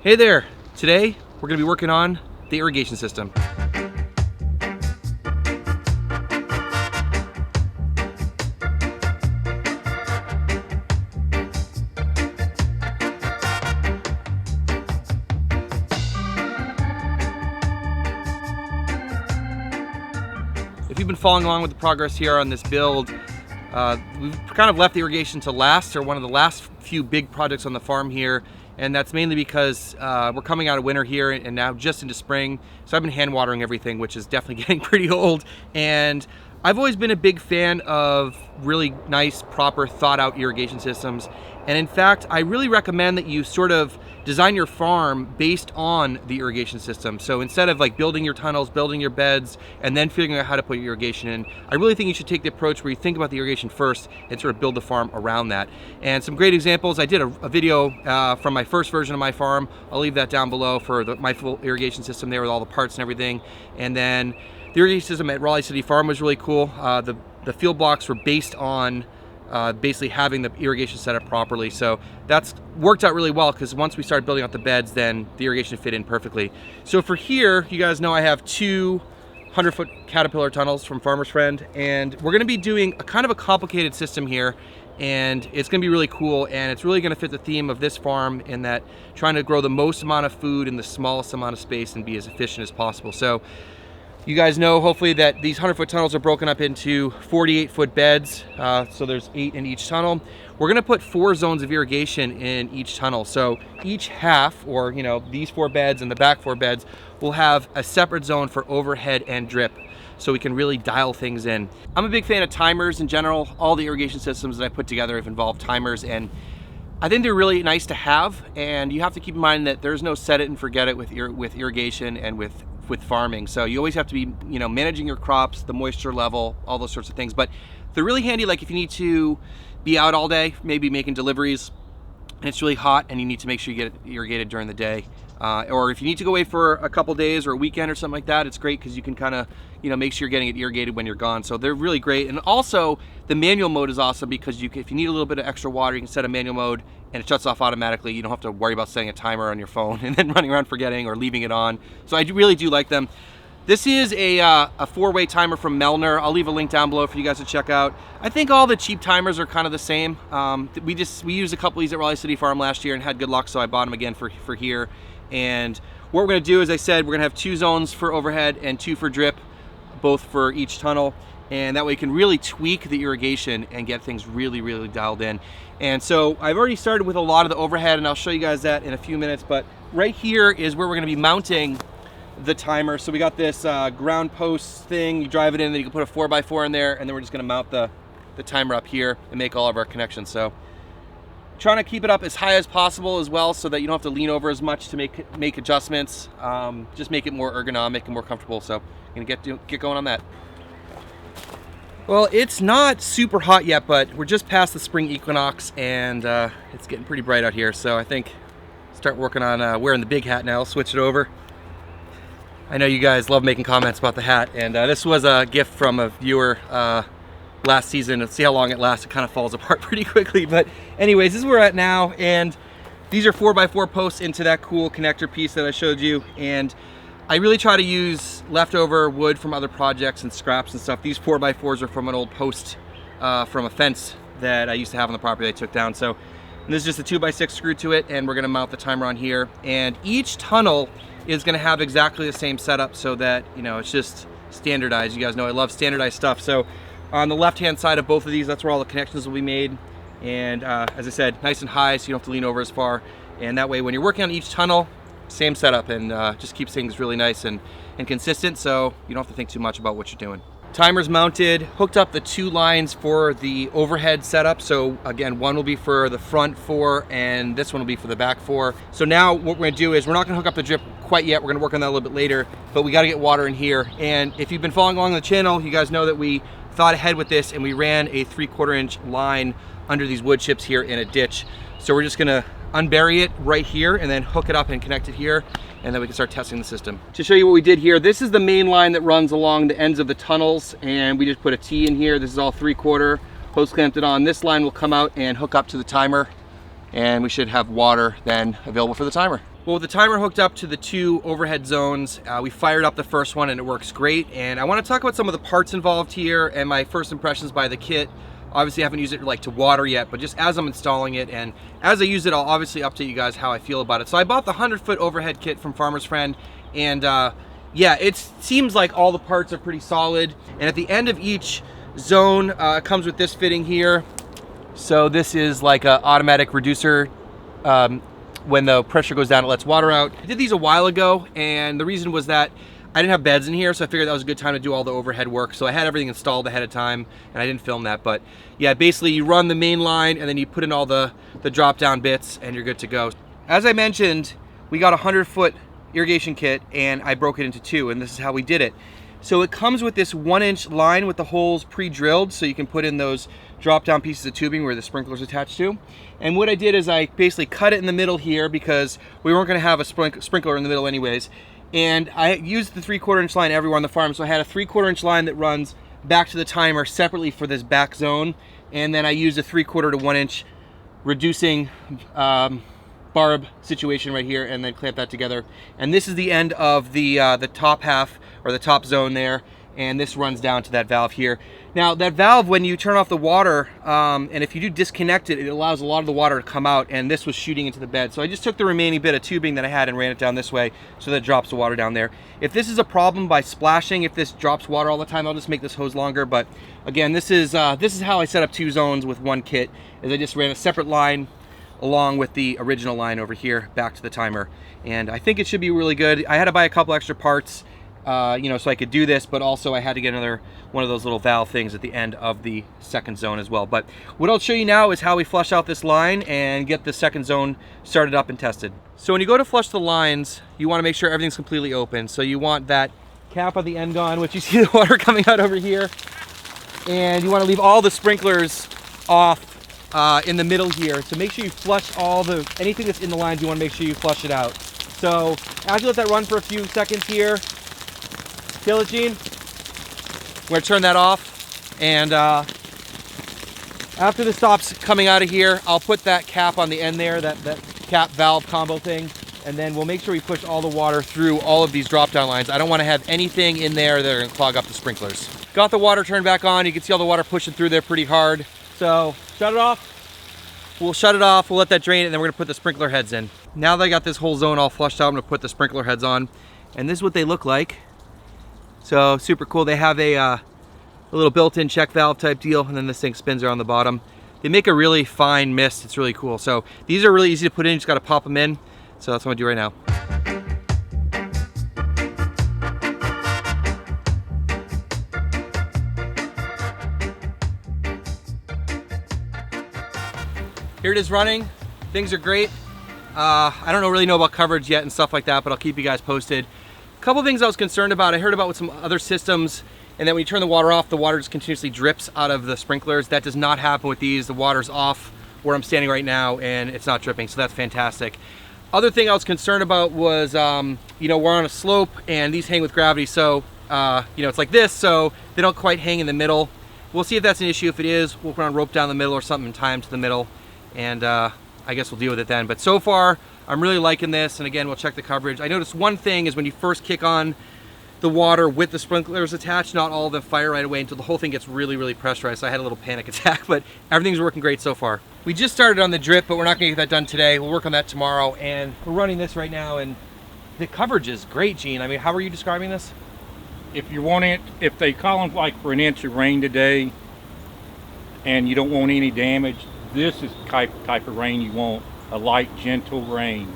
Hey there! Today we're going to be working on the irrigation system. If you've been following along with the progress here on this build, we've kind of left the irrigation to last, or one of the last few big projects on the farm here. And that's mainly because we're coming out of winter here and now just into spring. So I've been hand watering everything, which is definitely getting pretty old. And I've always been a big fan of really nice, proper, thought out irrigation systems. And in fact, I really recommend that you sort of design your farm based on the irrigation system. So instead of like building your tunnels, building your beds, and then figuring out how to put your irrigation in, I really think you should take the approach where you think about the irrigation first and sort of build the farm around that. And some great examples, I did a video from my first version of my farm. I'll leave that down below for my full irrigation system there with all the parts and everything. And then the irrigation system at Raleigh City Farm was really cool. The field blocks were based on basically having the irrigation set up properly. So that's worked out really well because once we started building out the beds, then the irrigation fit in perfectly. So for here, you guys know I have two 100-foot Caterpillar tunnels from Farmer's Friend, and we're gonna be doing a kind of a complicated system here, and it's gonna be really cool, and it's really gonna fit the theme of this farm in that trying to grow the most amount of food in the smallest amount of space and be as efficient as possible. So you guys know, hopefully, that these 100-foot tunnels are broken up into 48-foot beds, so there's 8 in each tunnel. We're gonna put 4 zones of irrigation in each tunnel. So each half, or these 4 beds and the back 4 beds, will have a separate zone for overhead and drip, so we can really dial things in. I'm a big fan of timers in general. All the irrigation systems that I put together have involved timers, and I think they're really nice to have, and you have to keep in mind that there's no set it and forget it with irrigation and with farming. So you always have to be managing your crops, the moisture level, all those sorts of things. But they're really handy like if you need to be out all day, maybe making deliveries, and it's really hot and you need to make sure you get it irrigated during the day. Or if you need to go away for a couple days or a weekend or something like that, it's great because you can kind of make sure you're getting it irrigated when you're gone. So they're really great. And also the manual mode is awesome because if you need a little bit of extra water, you can set a manual mode and it shuts off automatically. You don't have to worry about setting a timer on your phone and then running around forgetting or leaving it on. So I really do like them. This is a 4-way timer from Melner. I'll leave a link down below for you guys to check out. I think all the cheap timers are kind of the same. We used a couple of these at Raleigh City Farm last year and had good luck, so I bought them again for here. And what we're gonna do, as I said, we're gonna have 2 zones for overhead and 2 for drip, both for each tunnel. And that way you can really tweak the irrigation and get things really, really dialed in. And so I've already started with a lot of the overhead, and I'll show you guys that in a few minutes. But right here is where we're gonna be mounting the timer. So we got this ground post thing. You drive it in, then you can put a 4x4 in there, and then we're just gonna mount the timer up here and make all of our connections. So trying to keep it up as high as possible as well, so that you don't have to lean over as much to make adjustments. Just make it more ergonomic and more comfortable. So I'm gonna get going on that. Well, it's not super hot yet, but we're just past the spring equinox, and it's getting pretty bright out here. So I think start working on wearing the big hat now. Switch it over. I know you guys love making comments about the hat, and this was a gift from a viewer last season. Let's see how long it lasts. It kind of falls apart pretty quickly, but anyways, this is where we're at now, and these are 4x4 posts into that cool connector piece that I showed you. And I really try to use leftover wood from other projects and scraps and stuff. These 4x4s are from an old post from a fence that I used to have on the property I took down. So this is just a 2x6 screw to it, and we're gonna mount the timer on here. And each tunnel is gonna have exactly the same setup so that it's just standardized. You guys know I love standardized stuff. So on the left-hand side of both of these, that's where all the connections will be made. And as I said, nice and high, so you don't have to lean over as far. And that way, when you're working on each tunnel, same setup, and just keeps things really nice and consistent, so you don't have to think too much about what you're doing. Timer's mounted, hooked up the 2 lines for the overhead setup. So again, one will be for the front 4 and this one will be for the back 4. So now what we're gonna do is we're not gonna hook up the drip quite yet. We're gonna work on that a little bit later, but we gotta get water in here. And if you've been following along the channel, you guys know that we thought ahead with this and we ran a 3/4 inch line under these wood chips here in a ditch. So we're just gonna unbury it right here and then hook it up and connect it here, and then we can start testing the system. To show you what we did here, this is the main line that runs along the ends of the tunnels, and we just put a T in here. This is all 3/4, hose clamped it on. This line will come out and hook up to the timer, and we should have water then available for the timer. Well, with the timer hooked up to the 2 overhead zones, we fired up the first one and it works great. And I want to talk about some of the parts involved here and my first impressions by the kit. Obviously, I haven't used it like to water yet, but just as I'm installing it and as I use it, I'll obviously update you guys how I feel about it. So I bought the 100-foot overhead kit from Farmer's Friend, and yeah, it seems like all the parts are pretty solid. And at the end of each zone, it comes with this fitting here. So this is like an automatic reducer. When the pressure goes down, it lets water out. I did these a while ago, and the reason was that I didn't have beds in here, so I figured that was a good time to do all the overhead work. So I had everything installed ahead of time, and I didn't film that. But yeah, basically you run the main line, and then you put in all the drop-down bits, and you're good to go. As I mentioned, we got a 100-foot irrigation kit, and I broke it into 2, and this is how we did it. So it comes with this 1-inch line with the holes pre-drilled, so you can put in those drop-down pieces of tubing where the sprinkler's attached to. And what I did is I basically cut it in the middle here because we weren't going to have a sprinkler in the middle anyways. And I used the 3/4 inch line everywhere on the farm, so I had a 3/4 inch line that runs back to the timer separately for this back zone, and then I used a 3/4 to 1 inch reducing barb situation right here, and then clamp that together. And this is the end of the top half, or the top zone there, and this runs down to that valve here. Now that valve, when you turn off the water, and if you do disconnect it, it allows a lot of the water to come out, and this was shooting into the bed. So I just took the remaining bit of tubing that I had and ran it down this way so that it drops the water down there. If this is a problem by splashing, if this drops water all the time, I'll just make this hose longer. But again, this is how I set up 2 zones with 1 kit, is I just ran a separate line along with the original line over here back to the timer. And I think it should be really good. I had to buy a couple extra parts, you know, so I could do this, but also I had to get another one of those little valve things at the end of the second zone as well. But what I'll show you now is how we flush out this line and get the second zone started up and tested. So when you go to flush the lines, you want to make sure everything's completely open. So you want that cap on the end gone, which you see the water coming out over here. And you want to leave all the sprinklers off in the middle here. So make sure you flush anything that's in the lines, you want to make sure you flush it out. So as you let that run for a few seconds here, feel it, Gene? I'm going to turn that off, and after this stops coming out of here, I'll put that cap on the end there, that cap valve combo thing, and then we'll make sure we push all the water through all of these drop-down lines. I don't want to have anything in there that are going to clog up the sprinklers. Got the water turned back on. You can see all the water pushing through there pretty hard. So shut it off. We'll shut it off, we'll let that drain, and then we're going to put the sprinkler heads in. Now that I got this whole zone all flushed out, I'm going to put the sprinkler heads on, and this is what they look like. So super cool. They have a little built-in check valve type deal, and then this thing spins around the bottom. They make a really fine mist. It's really cool. So these are really easy to put in. You just got to pop them in. So that's what I'm going to do right now. Here it is running. Things are great. I don't really know about coverage yet and stuff like that, but I'll keep you guys posted. A couple things I was concerned about. I heard about with some other systems, and then when you turn the water off, the water just continuously drips out of the sprinklers. That does not happen with these. The water's off where I'm standing right now, and it's not dripping, so that's fantastic. Other thing I was concerned about was, you know, we're on a slope, and these hang with gravity, so, you know, it's like this, so they don't quite hang in the middle. We'll see if that's an issue. If it is, we'll run a rope down the middle or something and tie them to the middle, and I guess we'll deal with it then. But so far, I'm really liking this, and again, we'll check the coverage. I noticed one thing is when you first kick on the water with the sprinklers attached, not all of them fire right away until the whole thing gets really, really pressurized. So I had a little panic attack, but everything's working great so far. We just started on the drip, but we're not gonna get that done today. We'll work on that tomorrow, and we're running this right now, and the coverage is great, Gene. I mean, how are you describing this? If you want it, if they call them like for an inch of rain today, and you don't want any damage, this is the type of rain you want. A light, gentle rain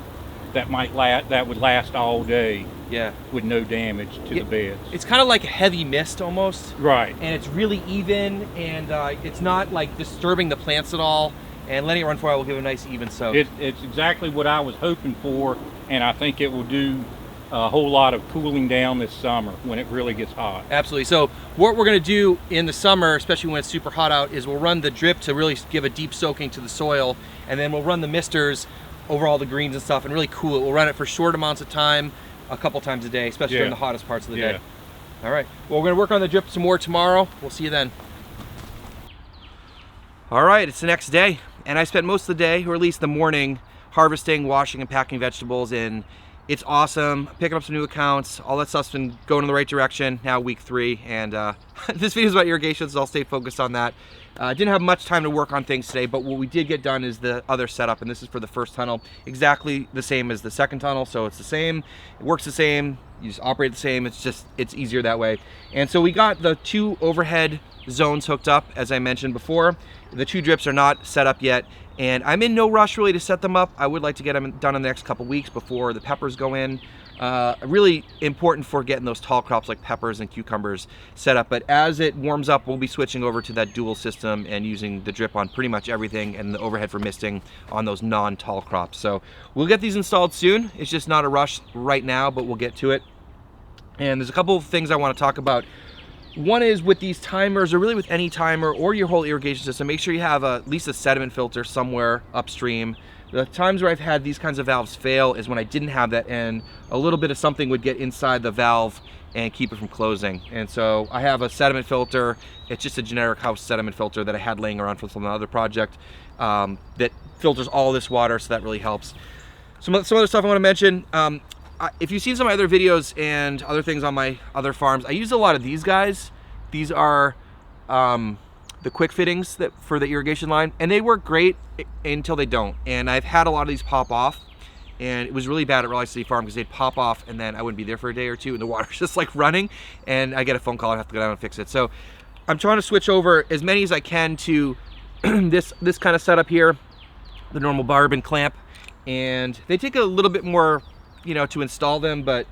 that would last all day. Yeah. With no damage to the beds. It's kind of like a heavy mist almost. Right. And it's really even, and it's not like disturbing the plants at all. And letting it run for a while will give a nice even soak. It's exactly what I was hoping for, and I think it will do a whole lot of cooling down this summer when it really gets hot. Absolutely. So what we're going to do in the summer, especially when it's super hot out, is we'll run the drip to really give a deep soaking to the soil, and then we'll run the misters over all the greens and stuff and really cool it. We'll run it for short amounts of time, a couple times a day, especially during the hottest parts of the day. All right. Well, we're going to work on the drip some more tomorrow. We'll see you then. All right, it's the next day, and I spent most of the day, or at least the morning, harvesting, washing, and packing vegetables, and it's awesome. Picking up some new accounts. All that stuff's been going in the right direction. Now week 3, and this video is about irrigation, so I'll stay focused on that. Didn't have much time to work on things today, but what we did get done is the other setup, and this is for the first tunnel. Exactly the same as the second tunnel, so it's the same. It works the same. You just operate the same. It's easier that way. And so we got the 2 overhead zones hooked up, as I mentioned before. The 2 drips are not set up yet, and I'm in no rush really to set them up. I would like to get them done in the next couple weeks before the peppers go in. Really important for getting those tall crops like peppers and cucumbers set up. But as it warms up, we'll be switching over to that dual system and using the drip on pretty much everything and the overhead for misting on those non-tall crops. So we'll get these installed soon. It's just not a rush right now, but we'll get to it. And there's a couple of things I want to talk about. One is with these timers, or really with any timer or your whole irrigation system, make sure you have at least a sediment filter somewhere upstream. The times where I've had these kinds of valves fail is when I didn't have that, and a little bit of something would get inside the valve and keep it from closing. And so I have a sediment filter. It's just a generic house sediment filter that I had laying around from some other project that filters all this water, so that really helps. Some other stuff I want to mention. If you've seen some of my other videos and other things on my other farms, I use a lot of these guys. These are the quick fittings for the irrigation line, and they work great until they don't. And I've had a lot of these pop off, and it was really bad at Raleigh City Farm because they'd pop off and then I wouldn't be there for a day or two and the water's just like running, and I get a phone call and I have to go down and fix it. So I'm trying to switch over as many as I can to this kind of setup here, the normal barb and clamp, and they take a little bit more, you know, to install them, but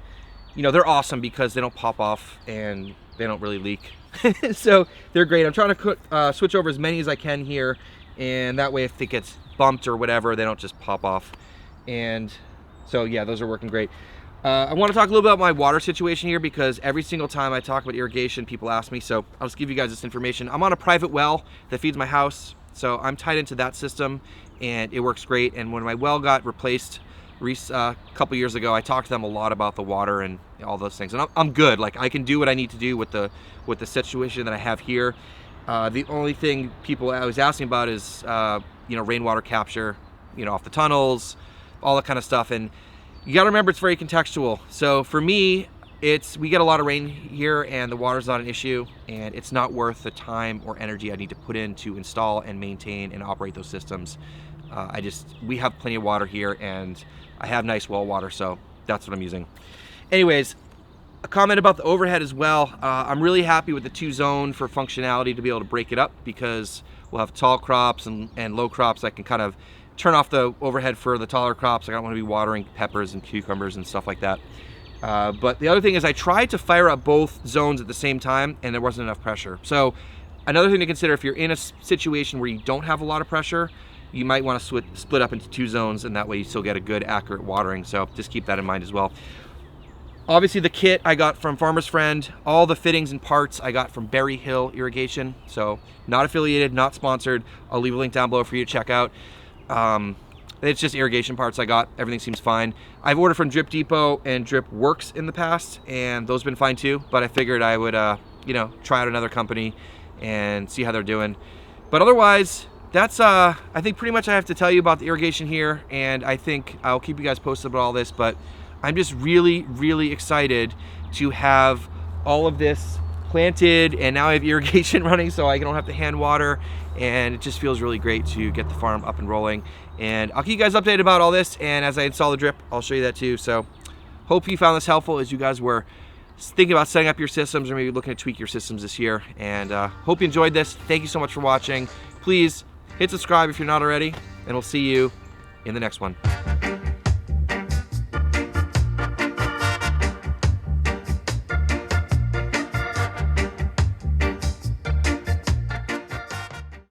you know, they're awesome because they don't pop off and they don't really leak. So they're great. I'm trying to switch over as many as I can here, and that way if it gets bumped or whatever, they don't just pop off. And so yeah, those are working great. I want to talk a little bit about my water situation here, because every single time I talk about irrigation, people ask me, so I'll just give you guys this information. I'm on a private well that feeds my house, so I'm tied into that system and it works great. And when my well got replaced a couple years ago, I talked to them a lot about the water and all those things, and I'm good. Like, I can do what I need to do with the situation that I have here. The only thing people I was asking about is you know, rainwater capture, you know, off the tunnels, all that kind of stuff. And you got to remember, it's very contextual. So for me, we get a lot of rain here and the water's not an issue, and it's not worth the time or energy I need to put in to install and maintain and operate those systems. We have plenty of water here, and I have nice well water, so that's what I'm using. Anyways, a comment about the overhead as well. I'm really happy with the 2 zone for functionality to be able to break it up, because we'll have tall crops and low crops. I can kind of turn off the overhead for the taller crops. I don't want to be watering peppers and cucumbers and stuff like that. But the other thing is, I tried to fire up both zones at the same time and there wasn't enough pressure. So another thing to consider, if you're in a situation where you don't have a lot of pressure, you might want to split up into 2 zones, and that way you still get a good, accurate watering. So just keep that in mind as well. Obviously the kit I got from Farmer's Friend. All the fittings and parts I got from Berry Hill Irrigation. So not affiliated, not sponsored. I'll leave a link down below for you to check out. It's just irrigation parts I got. Everything seems fine. I've ordered from Drip Depot and Drip Works in the past, and those have been fine too, but I figured I would you know, try out another company and see how they're doing. But otherwise, that's I think pretty much I have to tell you about the irrigation here, and I think I'll keep you guys posted about all this. But I'm just really, really excited to have all of this planted, and now I have irrigation running, so I don't have to hand water, and it just feels really great to get the farm up and rolling. And I'll keep you guys updated about all this, and as I install the drip, I'll show you that too. So hope you found this helpful as you guys were thinking about setting up your systems, or maybe looking to tweak your systems this year. And hope you enjoyed this. Thank you so much for watching. Please hit subscribe if you're not already, and we'll see you in the next one.